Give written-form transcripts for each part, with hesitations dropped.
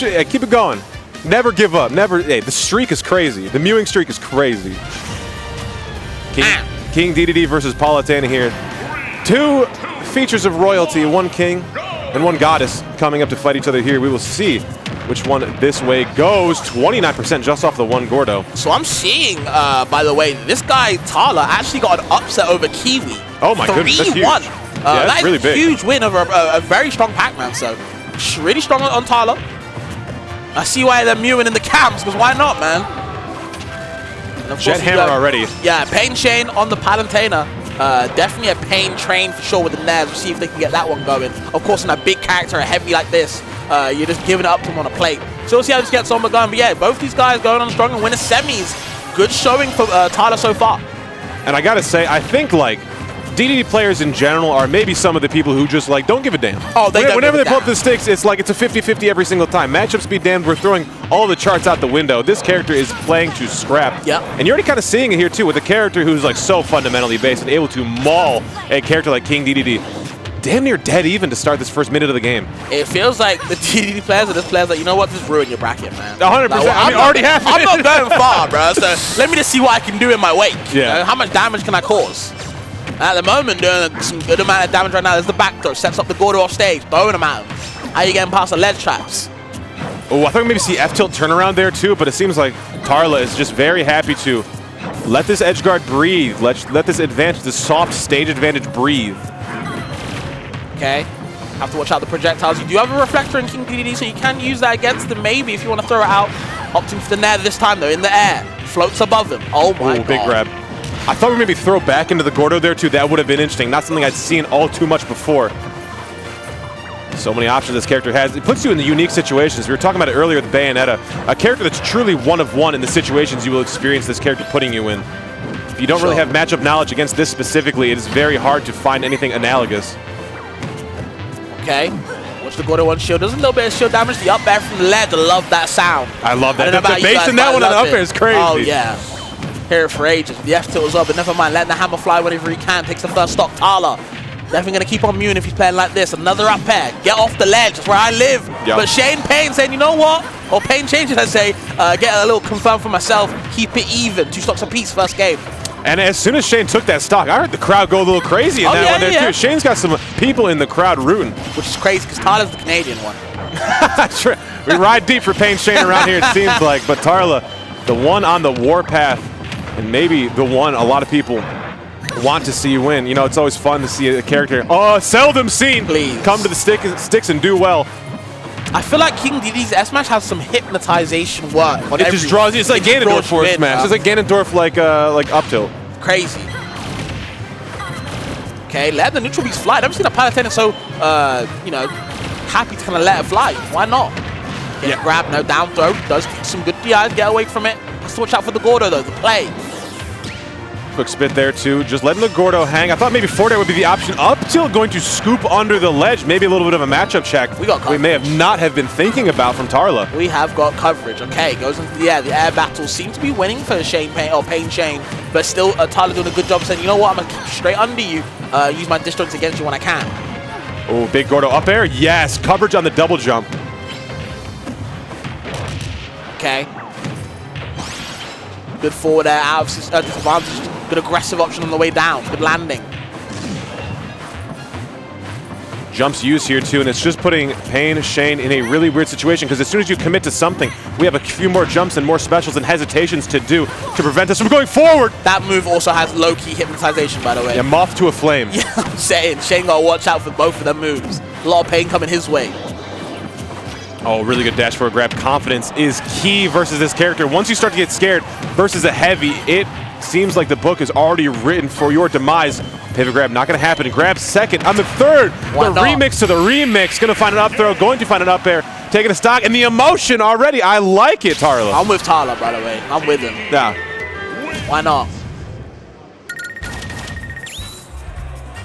keep it going. Never give up. Never. Hey, the streak is crazy. The mewing streak is crazy. King Dedede versus Palutena here. 2 features of royalty, 1 king and 1 goddess coming up to fight each other here. We will see which one this way goes. 29% just off the 1 Gordo. So I'm seeing, by the way, this guy Tarlis actually got an upset over Kiwi. Oh my goodness, that's huge. 3-1. Yeah, that's really big. Huge win over a very strong Pac-Man. So really strong on Tarlis. I see why they're mewing in the camps, because why not, man? Jet Hammer already. Yeah, PainShane on the Palutena. Definitely a pain train for sure with the Nez. We'll see if they can get that one going. Of course, in a big character, a heavy like this, you're just giving it up to him on a plate. So we'll see how this gets on the gun. But yeah, both these guys going on strong and winning semis. Good showing for Tarlis so far. And I gotta say, I think like Dedede players in general are maybe some of the people who just like don't give a damn. Oh, whenever they pull up the sticks, it's like it's a 50-50 every single time. Matchups be damned, we're throwing all the charts out the window. This character is playing to scrap. Yep. And you're already kind of seeing it here too with a character who's like so fundamentally based and able to maul a character like King Dedede. Damn near dead even to start this first minute of the game. It feels like the Dedede players are just players like, you know what, just ruin your bracket, man. 100%. Like, I mean, already have. I'm not going far, bro. So let me just see what I can do in my wake. Yeah. You know, how much damage can I cause? At the moment, doing some good amount of damage right now. There's the back throw, sets up the Gordo off stage, bowing him out. How you getting past the ledge traps? Oh, I thought we maybe see F-tilt turnaround there too, but it seems like Tarlis is just very happy to let this edge guard breathe. Let this advantage, this soft stage advantage breathe. Okay. Have to watch out the projectiles. You do have a reflector in King Dedede, so you can use that against them maybe if you want to throw it out. Opting for the Nair this time though, in the air. Floats above him. Oh my god. Big grab. I thought we maybe throw back into the Gordo there too. That would have been interesting. Not something I'd seen all too much before. So many options this character has. It puts you in the unique situations. We were talking about it earlier with Bayonetta. A character that's truly one of one in the situations you will experience this character putting you in. If you don't really have matchup knowledge against this specifically, it is very hard to find anything analogous. Okay. Watch the Gordo 1 shield. Does a little bit of shield damage. The up air from the ledge. I love that sound. I love that. The bass in that one on the up air is crazy. Oh, yeah. Here for ages. The F-tilt is up, but never mind. Letting the hammer fly whenever he can. Takes the first stock. Tarlis definitely going to keep on mewing if he's playing like this. Another up air. Get off the ledge. That's where I live. Yep. But Shane Payne saying, you know what? Or Payne changes, I say. Get a little confirm for myself. Keep it even. 2 stocks apiece first game. And as soon as Shane took that stock, I heard the crowd go a little crazy in that one there too. Shane's got some people in the crowd rooting. Which is crazy because Tarlis the Canadian one. That's right. We ride deep for PainShane around here, it seems like. But Tarlis, the one on the warpath, and maybe the one a lot of people want to see win. You know, it's always fun to see a character, seldom seen, come to the sticks and do well. I feel like King Dedede's S-Smash has some hypnotization work. It just draws you. It's like Ganondorf for S-Smash. It's like Ganondorf like up tilt. Crazy. Okay, let the neutral beast fly. I've never seen a Palutena so, you know, happy to kind of let it fly. Why not? Get grab, no down throw. Does some good DIs, get away from it. Has to watch out for the Gordo though, the play. Quick spit there too, just letting the Gordo hang. I thought maybe forward air would be the option. Up tilt going to scoop under the ledge. Maybe a little bit of a matchup check we may have not have been thinking about from Tarlis. We have got coverage. Okay, goes into the air. The air battle seems to be winning for Shane Payne or PainShane, but still Tarlis doing a good job saying, you know what, I'm gonna keep straight under you. Use my distance against you when I can. Oh, big Gordo up air. Yes, coverage on the double jump. Okay. Good forward air out of disadvantage. Good aggressive option on the way down. Good landing. Jumps used here too, and it's just putting PainShane in a really weird situation because as soon as you commit to something, we have a few more jumps and more specials and hesitations to do to prevent us from going forward. That move also has low-key hypnotization, by the way. Yeah, moth to a flame. Yeah, I'm saying. Shane got to watch out for both of them moves. A lot of pain coming his way. Oh, really good dash forward grab. Confidence is key versus this character. Once you start to get scared versus a heavy, it seems like the book is already written for your demise. Pivot grab, not going to happen. Grab second on the third. Remix to the remix. Going to find an up throw, going to find an up air, taking a stock, and the emotion already. I like it, Tarlis. I'm with Tarlis, by the way. I'm with him. Yeah. Why not?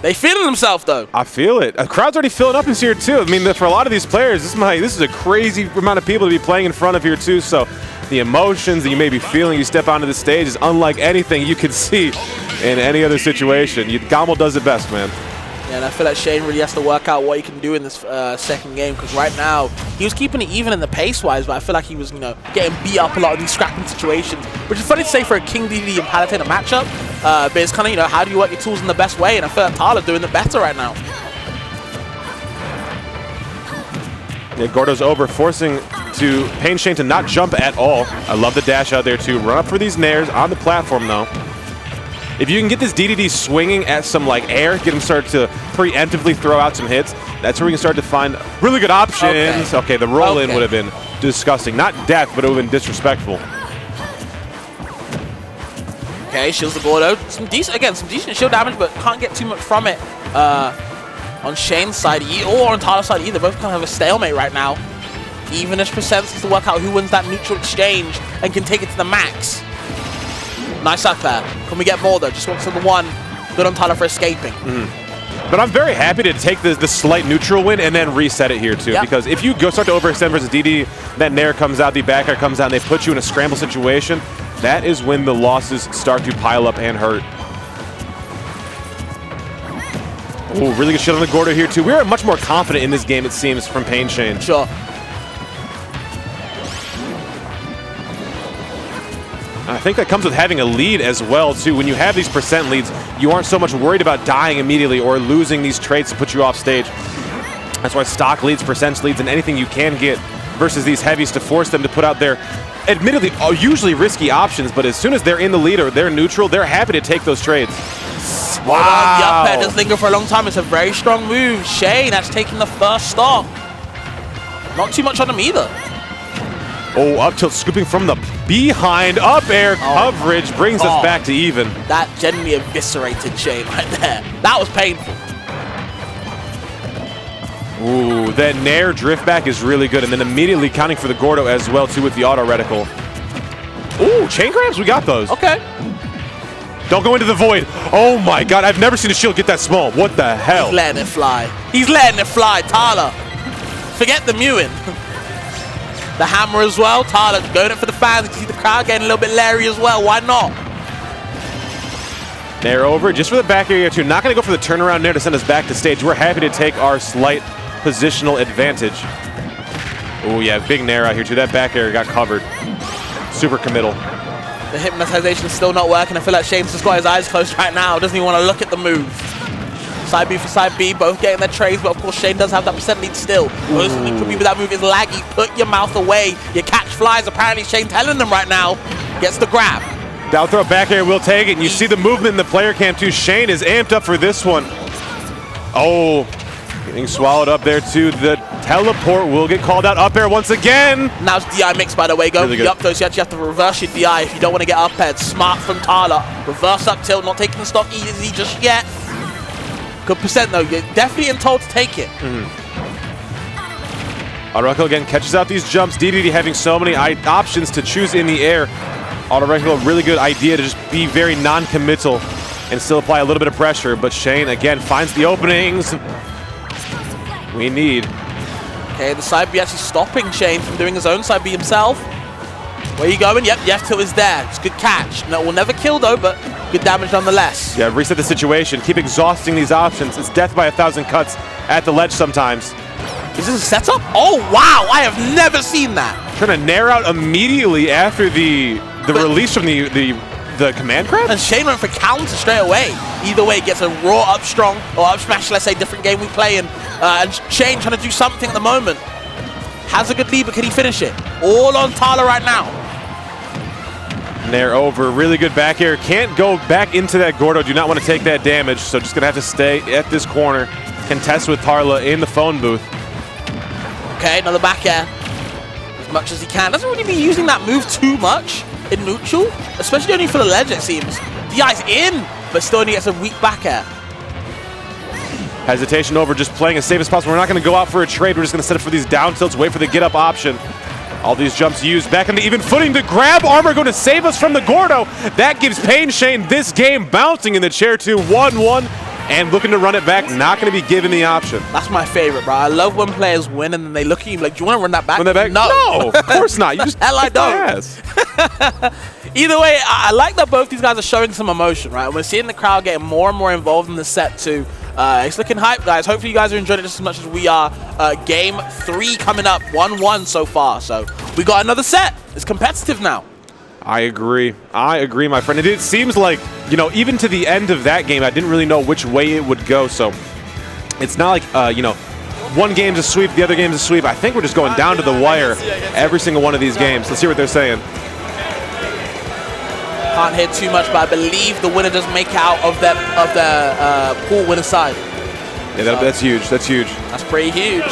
They feeling themselves though. I feel it. A crowd's already filling up here too. I mean, for a lot of these players, this is a crazy amount of people to be playing in front of here too. So the emotions that you may be feeling, you step onto the stage, is unlike anything you could see in any other situation. GOML does it best, man. Yeah, and I feel like Shane really has to work out what he can do in this second game, because right now he was keeping it even in the pace-wise, but I feel like he was, you know, getting beat up a lot of these scrapping situations, which is funny to say for a King Dedede and Palutena matchup, but it's kind of, you know, how do you work your tools in the best way, and I feel like Tarlis doing it better right now. Yeah, Gordo's over, forcing to PainShane to not jump at all. I love the dash out there too. Run up for these nairs on the platform though. If you can get this Dedede swinging at some like air, get him started to preemptively throw out some hits, that's where we can start to find really good options. Okay, the roll in would have been disgusting. Not death, but it would have been disrespectful. Okay, shields the Gordo. Some decent shield damage, but can't get too much from it on Shane's side or on Tarlis' side either. Both kind of have a stalemate right now. Evenish percent to work out who wins that neutral exchange and can take it to the max. Nice up there. Can we get more though? Just wants to the one. Good on Tarlis for escaping. But I'm very happy to take the slight neutral win and then reset it here too. Because if you start to overextend versus Dedede, that nair comes out, the back air comes out, and they put you in a scramble situation, that is when the losses start to pile up and hurt. Ooh, really good shit on the Gordo here too. We're much more confident in this game, it seems, from PainShane. Sure. I think that comes with having a lead as well, too. When you have these percent leads, you aren't so much worried about dying immediately or losing these traits to put you off stage. That's why stock leads, percent leads, and anything you can get versus these heavies to force them to put out their, admittedly, usually risky options, but as soon as they're in the lead or they're neutral, they're happy to take those trades. Wow. The up air does linger for a long time. It's a very strong move. Shane has taken the first stock. Not too much on him either. Oh, up tilt scooping from the behind. Up air coverage brings us back to even. That genuinely eviscerated Shane right there. That was painful. Ooh, that nair drift back is really good. And then immediately counting for the Gordo as well, too, with the auto reticle. Ooh, chain grabs? We got those. Okay. Don't go into the void. Oh my god, I've never seen a shield get that small. What the hell? He's letting it fly. He's letting it fly, Tarlis. Forget the mewing. The hammer as well. Tarlis going it for the fans. You can see the crowd getting a little bit leery as well. Why not? Nair over just for the back area too. Not going to go for the turnaround nair to send us back to stage. We're happy to take our slight positional advantage. Oh yeah, big nair out here too. That back area got covered. Super committal. The hypnotization is still not working. I feel like Shane's just got his eyes closed right now. Doesn't even want to look at the move. Side B for side B, both getting their trades, but of course Shane does have that percent lead still. Most of could be with that move is laggy. Put your mouth away. You catch flies. Apparently Shane telling them right now. Gets the grab. Down throw back air will take it. And you see the movement in the player cam too. Shane is amped up for this one. Oh, getting swallowed up there too. The teleport will get called out. Up air once again. Now it's DI mix, by the way. Going really up those, you actually have to reverse your DI if you don't want to get up aired. Smart from Tarlis. Reverse up tilt, not taking the stock easy just yet. Good percent though. You're definitely told to take it. Auto again catches out these jumps. Dedede having so many options to choose in the air. Auto a really good idea to just be very non-committal and still apply a little bit of pressure. But Shane again finds the openings we need. Okay, the side B actually stopping Shane from doing his own side B himself. Where are you going? Yep, the F tilt is there. It's a good catch. No, will never kill though, but good damage nonetheless. Yeah, reset the situation. Keep exhausting these options. It's death by 1,000 cuts at the ledge sometimes. Is this a setup? Oh wow, I have never seen that. Trying to nair out immediately after the release from the command grab? And Shane went for counter straight away. Either way, gets a raw up strong or up smash, let's say, different game we play in. And Shane trying to do something at the moment. Has a good lead, but can he finish it? All on Tarlis right now. Nair over, really good back air. Can't go back into that Gordo. Do not want to take that damage, so just gonna have to stay at this corner. Contest with Tarlis in the phone booth. Okay, another back air. As much as he can. Doesn't really be using that move too much in neutral, especially only for the ledge, it seems. DI's in, but still only gets a weak back air. Hesitation over, just playing as safe as possible. We're not going to go out for a trade. We're just going to set up for these down tilts, wait for the get-up option. All these jumps used back into even footing. The grab armor going to save us from the Gordo. That gives PainShane this game, bouncing in the chair to 1-1 and looking to run it back. Not going to be given the option. That's my favorite, bro. I love when players win and then they look at you like, do you want to run that back? Run that back? No, of course not. You just hell I don't. Either way, I like that both these guys are showing some emotion, right? We're seeing the crowd getting more and more involved in the set too. It's looking hype, guys. Hopefully you guys are enjoying it just as much as we are. Game 3 coming up, 1-1 so far. So we got another set. It's competitive now. I agree, my friend. It seems like, you know, even to the end of that game, I didn't really know which way it would go. So it's not like, you know, one game's a sweep, the other game's a sweep. I think we're just going down to the wire every single one of these games. Let's see what they're saying. Can't hear too much, but I believe the winner does make out of the pool winner side. Yeah, that's huge. That's huge. That's pretty huge.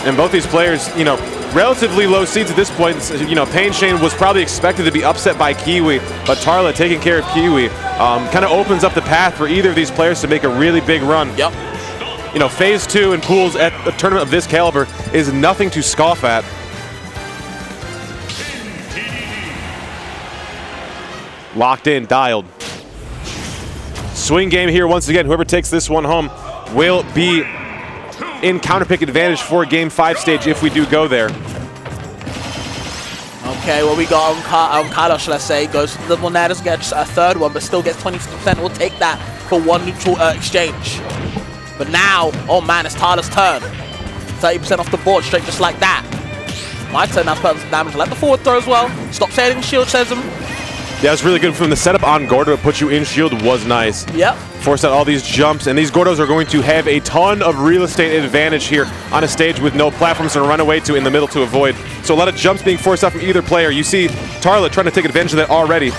And both these players, you know, relatively low seeds at this point. You know, PainShane was probably expected to be upset by Kiwi, but Tarla taking care of Kiwi kind of opens up the path for either of these players to make a really big run. Yep. You know, Phase 2 in pools at a tournament of this caliber is nothing to scoff at. Locked in, dialed. Swing game here once again. Whoever takes this one home will be in counterpick advantage for Game 5 stage if we do go there. Okay, well, we got on Carlos, let's say, goes to the double netters, gets a third one, but still gets 20%. We'll take that for one neutral exchange. But now, oh man, it's Tarlis' turn. 30% off the board, straight just like that. My turn now to put some damage. Let the forward throw as well. Stop sailing shield, says him. Yeah, it's really good from the setup on Gordo to put you in shield was nice. Yep. Force out all these jumps, and these Gordos are going to have a ton of real estate advantage here on a stage with no platforms to run away to in the middle to avoid. So a lot of jumps being forced out from either player. You see Tarla trying to take advantage of that already.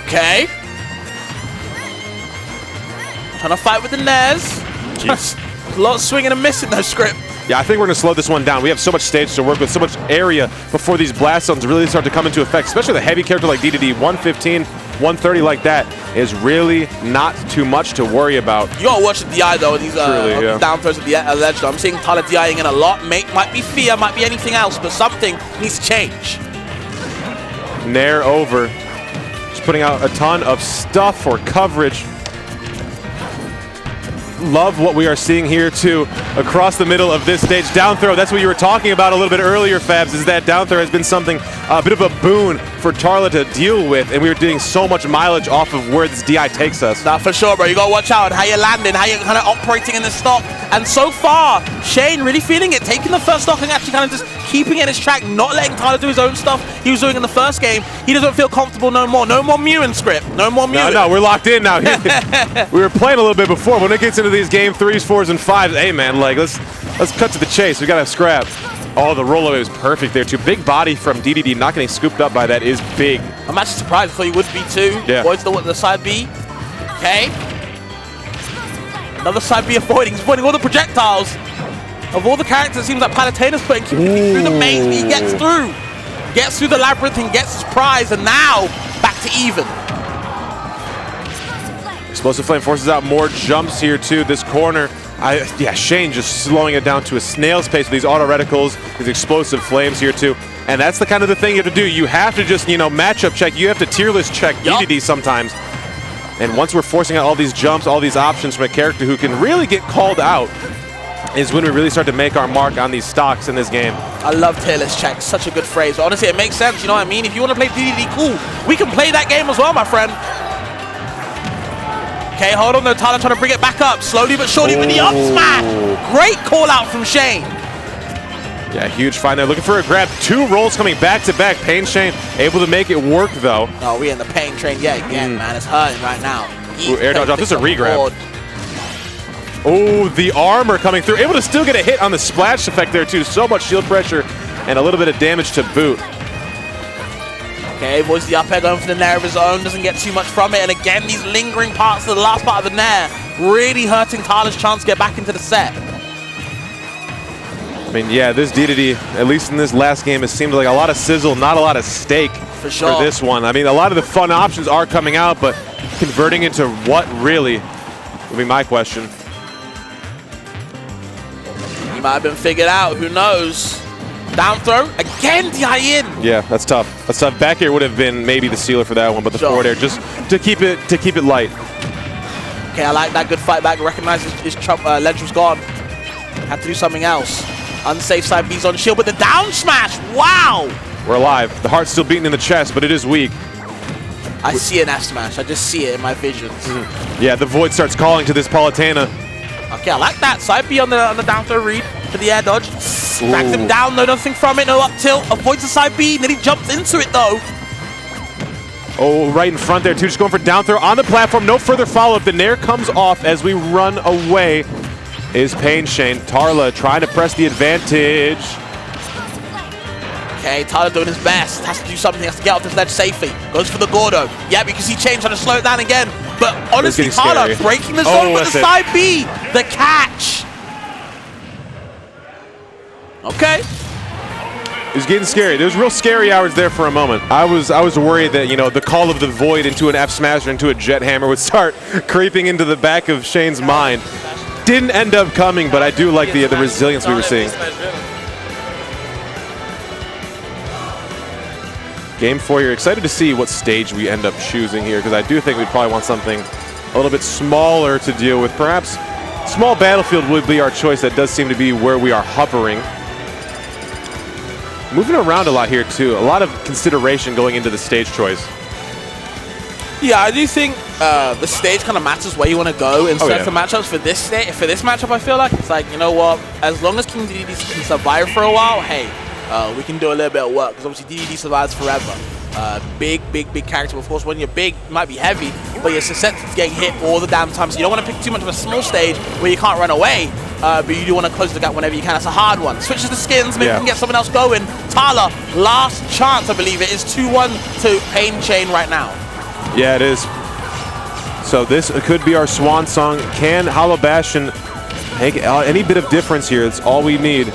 Okay. Trying to fight with the Nez. A lot of swinging and missing, though, Script. Yeah, I think we're going to slow this one down. We have so much stage to work with, so much area before these blast zones really start to come into effect, especially the heavy character like Dedede. 115, 130 like that is really not too much to worry about. You got to watch the DI, though, these down throws at the ledge. Though. I'm seeing Tarla DIing in a lot. Might be fear, might be anything else, but something needs to change. Nair over. Just putting out a ton of stuff for coverage. Love what we are seeing here too across the middle of this stage. Down throw, that's what you were talking about a little bit earlier, Fabs, is that down throw has been something, a bit of a boon for Tarla to deal with, and we were doing so much mileage off of where this DI takes us. Nah, for sure, bro. You gotta watch out how you're landing, how you're kind of operating in the stock. And so far, Shane really feeling it, taking the first stock and actually kind of just keeping it in his track, not letting Tarla do his own stuff he was doing in the first game. He doesn't feel comfortable no more. No more mewing, Script. No more mewing. No, we're locked in now. We were playing a little bit before. When it gets into these game 3s, 4s, and 5s, hey man, like let's cut to the chase. We gotta scrap. Oh, the rollover was perfect there too. Big body from Dedede, not getting scooped up by that is big. I'm actually surprised. I thought he would be too. Yeah. Avoids the side B. Okay. Another side B avoiding. He's avoiding all the projectiles. Of all the characters, it seems like Palutena's putting through the maze, but he gets through. Gets through the labyrinth and gets his prize, and now back to even. Explosive Flame forces out more jumps here too. This corner, yeah, Shane just slowing it down to a snail's pace with these auto reticles, these explosive flames here too. And that's the kind of the thing you have to do. You have to just, you know, matchup check. You have to tier list check Dedede sometimes. And once we're forcing out all these jumps, all these options from a character who can really get called out, is when we really start to make our mark on these stocks in this game. I love tier list check. Such a good phrase. But honestly, it makes sense. You know what I mean? If you want to play Dedede, cool. We can play that game as well, my friend. Okay, hold on though. Tarla trying to bring it back up. Slowly but surely with the up smash. Great call out from Shane. Yeah, huge find there. Looking for a grab. 2 rolls coming back to back. PainShane able to make it work though. No, we in the pain train yet again, man. It's hurting right now. Ooh, air dodge off. This is a re-grab. Oh, the armor coming through. Able to still get a hit on the splash effect there too. So much shield pressure and a little bit of damage to boot. Okay, avoids the up air, going for the nair of his own. Doesn't get too much from it. And again, these lingering parts of the last part of the nair really hurting Tarla's chance to get back into the set. I mean, yeah, this Dedede, at least in this last game, it seemed like a lot of sizzle, not a lot of steak for sure. For this one. I mean, a lot of the fun options are coming out, but converting into what really would be my question. He might have been figured out. Who knows? Down throw again, DI in. Yeah, that's tough. That's tough. Back air would have been maybe the sealer for that one, but the forward air just to keep it light. Okay, I like that. Good fight back. Recognizes his ledge was gone. Had to do something else. Unsafe side B's on shield, but the down smash. Wow. We're alive. The heart's still beating in the chest, but it is weak. I see an F smash. I just see it in my visions. Yeah, the Void starts calling to this Palutena. Okay, I like that. Side B on the down throw read for the air dodge. Drags him down, no nothing from it, no up tilt. Avoids the side B, and then he jumps into it though. Oh, right in front there too, just going for down throw on the platform. No further follow-up. The Nair comes off as we run away is PainShane. Tarla trying to press the advantage. Okay, Tyler doing his best. Has to do something, has to get off this ledge safely. Goes for the Gordo. Yeah, because he changed, trying to slow it down again. But honestly, Tyler breaking the zone with the side B. The catch. Okay. It was getting scary. There was real scary hours there for a moment. I was worried that, you know, the call of the Void into an F smash or into a Jet Hammer would start creeping into the back of Shane's mind. Didn't end up coming, but I do like the resilience we were seeing. Game 4, you're excited to see what stage we end up choosing here, because I do think we'd probably want something a little bit smaller to deal with. Perhaps small battlefield would be our choice. That does seem to be where we are hovering. Moving around a lot here too. A lot of consideration going into the stage choice. Yeah, I do think the stage kind of matters where you want to go in certain matchups. For this matchup, I feel like it's like, you know what, as long as King Dedede can survive for a while, hey, we can do a little bit of work, because obviously Dedede survives forever. Big character. Of course, when you're big, you might be heavy, but you're susceptible to getting hit all the damn time. So you don't want to pick too much of a small stage where you can't run away, but you do want to close the gap whenever you can. That's a hard one. Switches the skins, maybe we can get someone else going. Tyler, last chance, I believe it is 2-1 to PainShane right now. Yeah, it is. So this could be our swan song. Can Hollow Bastion make any bit of difference here? It's all we need.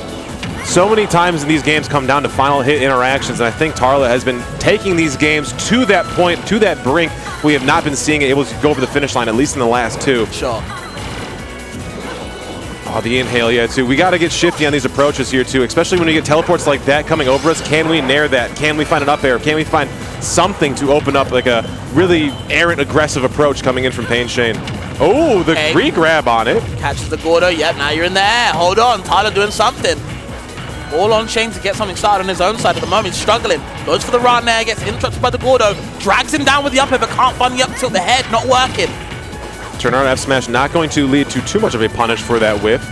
So many times in these games come down to final hit interactions, and I think Tarla has been taking these games to that point, to that brink. We have not been seeing it able to go over the finish line, at least in the last two. Sure. Oh, the inhale, yeah, too. We got to get shifty on these approaches here, too, especially when we get teleports like that coming over us. Can we nair that? Can we find an up air? Can we find something to open up like a really errant, aggressive approach coming in from PainShane? Oh, the re-grab on it. Catches the Gordo. Yep, now you're in the air. Hold on, Tyler doing something. All on Shane to get something started on his own side at the moment. He's struggling. Goes for the run there, gets interrupted by the Gordo. Drags him down with the up air, but can't find the up tilt. The head not working. Turnaround F smash not going to lead to too much of a punish for that whiff.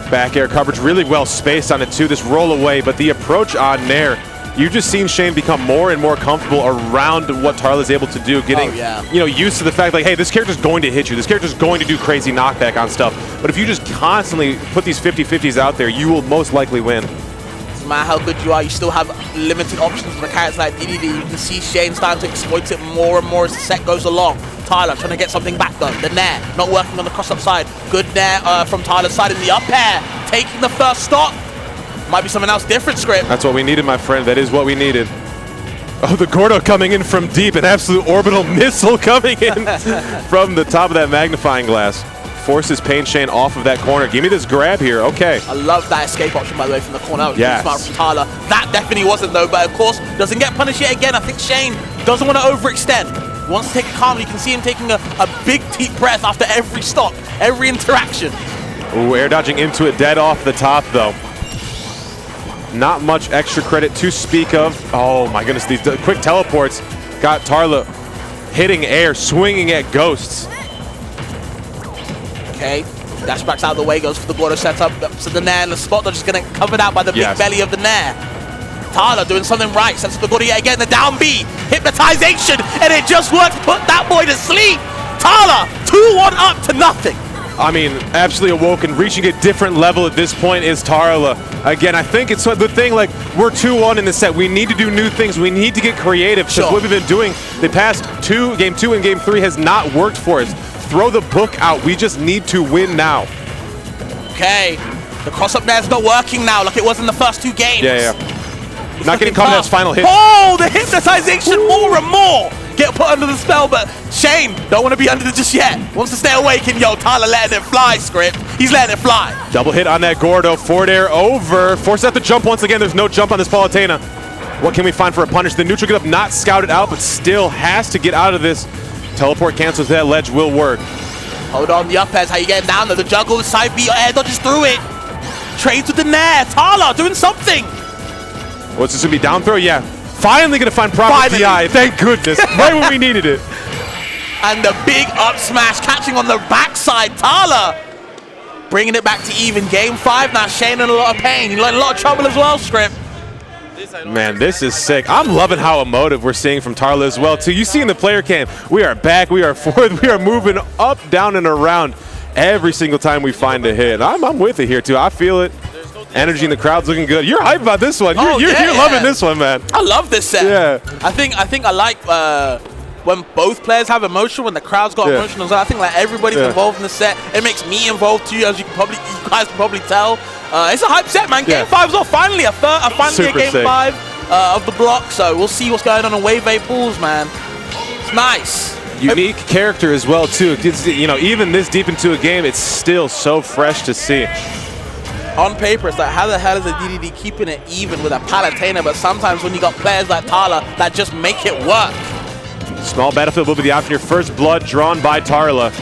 Back air coverage really well spaced on it too. This roll away, but the approach on Nair, you've just seen Shane become more and more comfortable around what Tarla's able to do, getting you know, used to the fact like, hey, this character's going to hit you. This character's going to do crazy knockback on stuff. But if you just constantly put these 50-50s out there, you will most likely win. No matter how good you are, you still have limited options with a character like Dedede. You can see Shane starting to exploit it more and more as the set goes along. Tyler trying to get something back though. The Nair not working on the cross-up side. Good Nair from Tyler's side in the up air. Taking the first stock. Might be something else different, Script. That's what we needed, my friend. That is what we needed. Oh, the Gordo coming in from deep. An absolute orbital missile coming in from the top of that magnifying glass. Forces PainShane off of that corner. Give me this grab here. Okay. I love that escape option, by the way, from the corner. Yes. Smart from Tyler. That definitely wasn't, though, but of course, doesn't get punished yet again. I think Shane doesn't want to overextend. He wants to take it calmly. You can see him taking a big, deep breath after every stock, every interaction. Ooh, air dodging into it dead off the top, though. Not much extra credit to speak of. Oh, my goodness. These quick teleports got Tarla hitting air, swinging at ghosts. Okay, dash backs out of the way, goes for the Gordo setup. So the Nair and the spot dodge is going to get covered out by the big belly of the Nair. Tyler doing something right, sets up the Gordo yet again, the down B, hypnotization, and it just works, put that boy to sleep. Tyler, 2-1 up to nothing. I mean, absolutely awoken, reaching a different level at this point is Tarla. Again, I think it's the thing, like, we're 2-1 in the set. We need to do new things. We need to get creative, because what we've been doing the past game 2 and game 3 has not worked for us. Throw the book out. We just need to win now. Okay. The cross-up there's not working now like it was in the first 2 games. Yeah. Not getting caught in that final hit. Oh, the hypnotization more and more. Get put under the spell, but Shane don't want to be under it just yet. Wants to stay awake, and yo, Tyler letting it fly, Script. He's letting it fly. Double hit on that Gordo. Forward air over. Forces out the jump once again. There's no jump on this Palutena. What can we find for a punish? The neutral get up, not scouted out, but still has to get out of this. Teleport cancels that ledge, will work. Hold on, the up airs, how you getting down there? The juggle, the side B, air dodges through it. Trades with the Nair. Tyler doing something. What's this gonna be, down throw? Yeah. Finally going to find proper DI. Thank goodness. Right when we needed it. And the big up smash catching on the backside. Tarlis bringing it back to even. Game 5 now. Shane in a lot of pain. He's in a lot of trouble as well, Script. Man, this is sick. I'm loving how emotive we're seeing from Tarlis as well, too. You see in the player cam, we are back, we are forth, we are moving up, down, and around every single time we find a hit. I'm with it here, too. I feel it. Energy in the crowd's looking good. You're hyped about this one. You're loving this one, man. I love this set. Yeah. I think I like when both players have emotion, when the crowd's got emotion as well. I think like everybody's involved in the set. It makes me involved too, as you guys can probably tell. It's a hype set, man. Game 5's off. Finally, finally a game 5 of the block. So we'll see what's going on in Wave 8 pools, man. It's nice. Unique character as well too. It's, you know, even this deep into a game, it's still so fresh to see. On paper, it's like, how the hell is a Dedede keeping it even with a Palutena? But sometimes when you got players like Tarlis that just make it work. Small battlefield will be the option here. First blood drawn by Tarlis.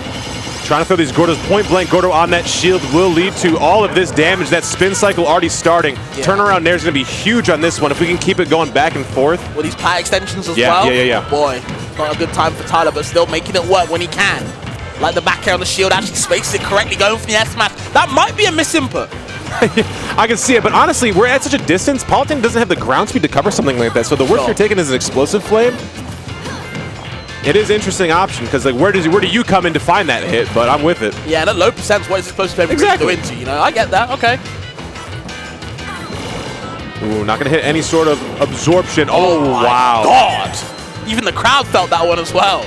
Trying to throw these Gordos point blank. Gordo on that shield will lead to all of this damage. That spin cycle already starting. Turnaround there is going to be huge on this one. If we can keep it going back and forth. With these pie extensions as well. Yeah. Boy, not a good time for Tarlis, but still making it work when he can. Like the back air on the shield, actually spaces it correctly, going for the S smash. That might be a misinput. I can see it, but honestly, we're at such a distance. Palutena doesn't have the ground speed to cover something like that, so the worst you're taking is an explosive flame. It is an interesting option, because like, where do you come in to find that hit? But I'm with it. Yeah, and at low percent, what is explosive flame go into? You know, I get that. Okay. Ooh, not gonna hit any sort of absorption. Oh wow! God, even the crowd felt that one as well.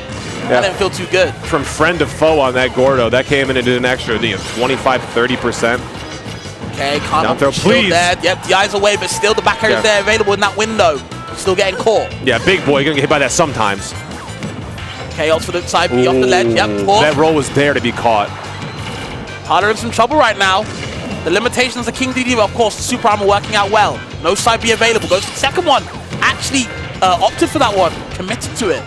That didn't feel too good. From friend to foe on that Gordo, that came in and did an extra 25–30%. Okay, can't throw, please. There. Yep, the eyes away, but still the back air is there available in that window. Still getting caught. Yeah, big boy, you're gonna get hit by that sometimes. Okay, also the side B off the ledge. Yep, caught. That roll was there to be caught. Tarlis in some trouble right now. The limitations of King Dedede, but of course, the super armor working out well. No side B available. Goes to the second one. Actually opted for that one. Committed to it.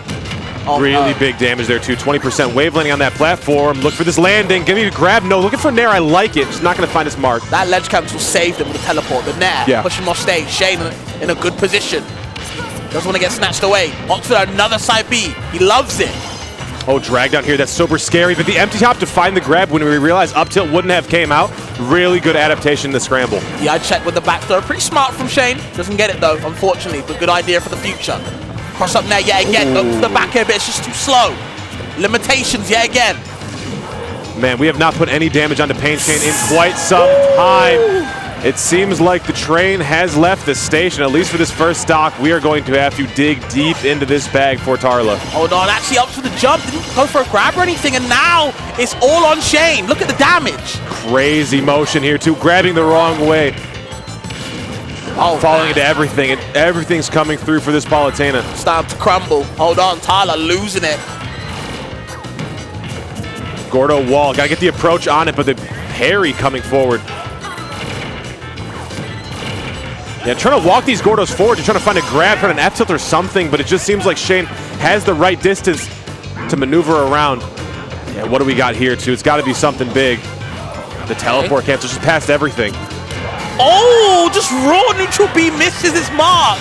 Really big damage there too. 20% wave landing on that platform. Look for this landing. Give me a grab. No, looking for Nair. I like it. Just not going to find his mark. That ledge cancel saved him with the teleport. The Nair push him off stage. Shane in a good position. Doesn't want to get snatched away. Opts for another side B. He loves it. Oh, drag down here. That's super scary. But the empty top to find the grab when we realized up tilt wouldn't have came out. Really good adaptation in the scramble. Yeah, I checked with the back throw. Pretty smart from Shane. Doesn't get it though, unfortunately. But good idea for the future. Cross up there yet again. Go to the back here, but it's just too slow. Limitations yet again. Man, we have not put any damage onto PainShane in quite some time. It seems like the train has left the station, at least for this first stock. We are going to have to dig deep into this bag for Tarlis. Hold on, actually up for the jump. Didn't go for a grab or anything, and now it's all on Shane. Look at the damage. Crazy motion here, too. Grabbing the wrong way. Falling into everything, and everything's coming through for this Palutena. Starting to crumble. Hold on, Tarlis losing it. Gordo wall, gotta get the approach on it, but the parry coming forward. Yeah, trying to walk these Gordos forward, you're trying to find a grab, trying an F tilt or something, but it just seems like Shane has the right distance to maneuver around. Yeah, what do we got here, too? It's gotta be something big. The teleport cancels just past everything. Oh, just raw neutral B misses his mark.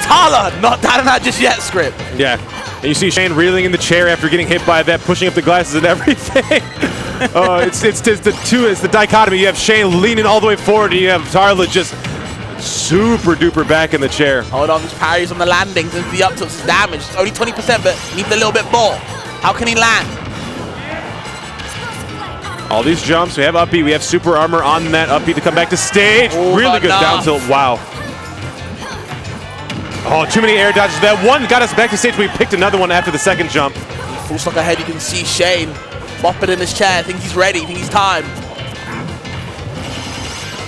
Tarlis, not that just yet, Script. Yeah, and you see Shane reeling in the chair after getting hit by that, pushing up the glasses and everything. It's the dichotomy. You have Shane leaning all the way forward, and you have Tarlis just super duper back in the chair. Hold on, his parries on the landings into the up tilts is damaged. Only 20%, but needs a little bit more. How can he land? All these jumps, we have up B, we have super armor on that up B to come back to stage. Really good down tilt, wow. Oh, too many air dodges. That one got us back to stage, we picked another one after the second jump. Full stock ahead, you can see Shane bopping in his chair. I think he's ready, I think he's time.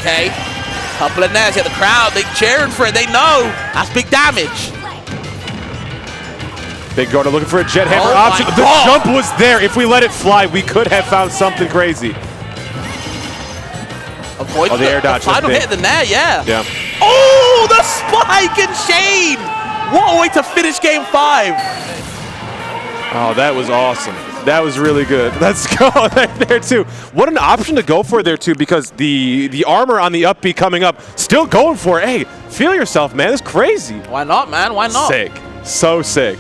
Okay, couple of nairs, yeah, the crowd, they cheering for it, they know. That's big damage. Big Gordo looking for a jet hammer option. The jump was there. If we let it fly, we could have found something crazy. Avoid the air dodge. Final hit in there, yeah. Yeah. Oh, the spike and Shane! What a way to finish game 5. Oh, that was awesome. That was really good. Let's go there too. What an option to go for there too, because the armor on the up B coming up, still going for it. Hey, feel yourself, man. It's crazy. Why not, man? Why not? Sick. So sick.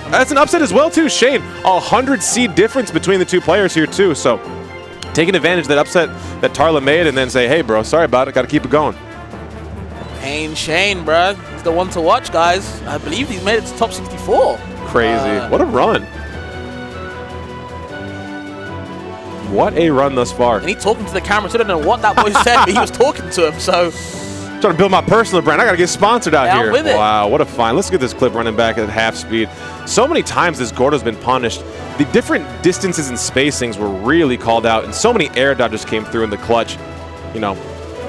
That's an upset as well too, Shane. 100 seed difference between the two players here too. So taking advantage of that upset that Tarla made and then say, hey, bro, sorry about it. Got to keep it going. PainShane, bro. He's the one to watch, guys. I believe he's made it to top 64. Crazy. What a run. What a run thus far. And he talking to the camera, so I don't know what that boy said, but he was talking to him, so. Trying to build my personal brand. I got to get sponsored out here. With it. Wow, what a find. Let's get this clip running back at half speed. So many times this Gordo's been punished. The different distances and spacings were really called out, and so many air dodges came through in the clutch. You know,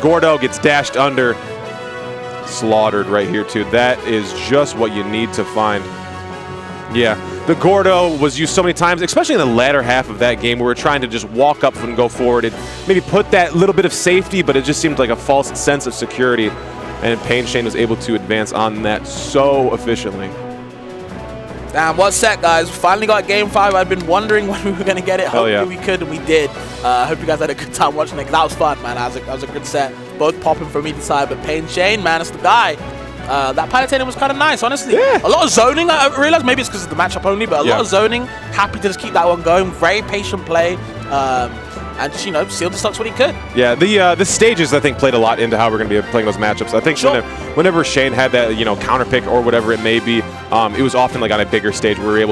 Gordo gets dashed under, slaughtered right here too. That is just what you need to find. Yeah, the Gordo was used so many times, especially in the latter half of that game where we're trying to just walk up and go forward and maybe put that little bit of safety, but it just seemed like a false sense of security. And PainShane was able to advance on that so efficiently. Damn, what set, guys. Finally got game 5. I've been wondering when we were going to get it. Hopefully we could, and we did. I hope you guys had a good time watching it. That was fun, man. That was a good set. Both popping from either side, but PainShane, man, that's the guy. That Palutena was kind of nice, honestly. Yeah. A lot of zoning, I realized. Maybe it's because of the matchup only, but a lot of zoning. Happy to just keep that one going. Very patient play. And just, you know, sealed the stocks when he could. Yeah, the stages, I think, played a lot into how we're going to be playing those matchups. I think whenever Shane had that, you know, counter pick or whatever it may be, it was often like on a bigger stage where we were able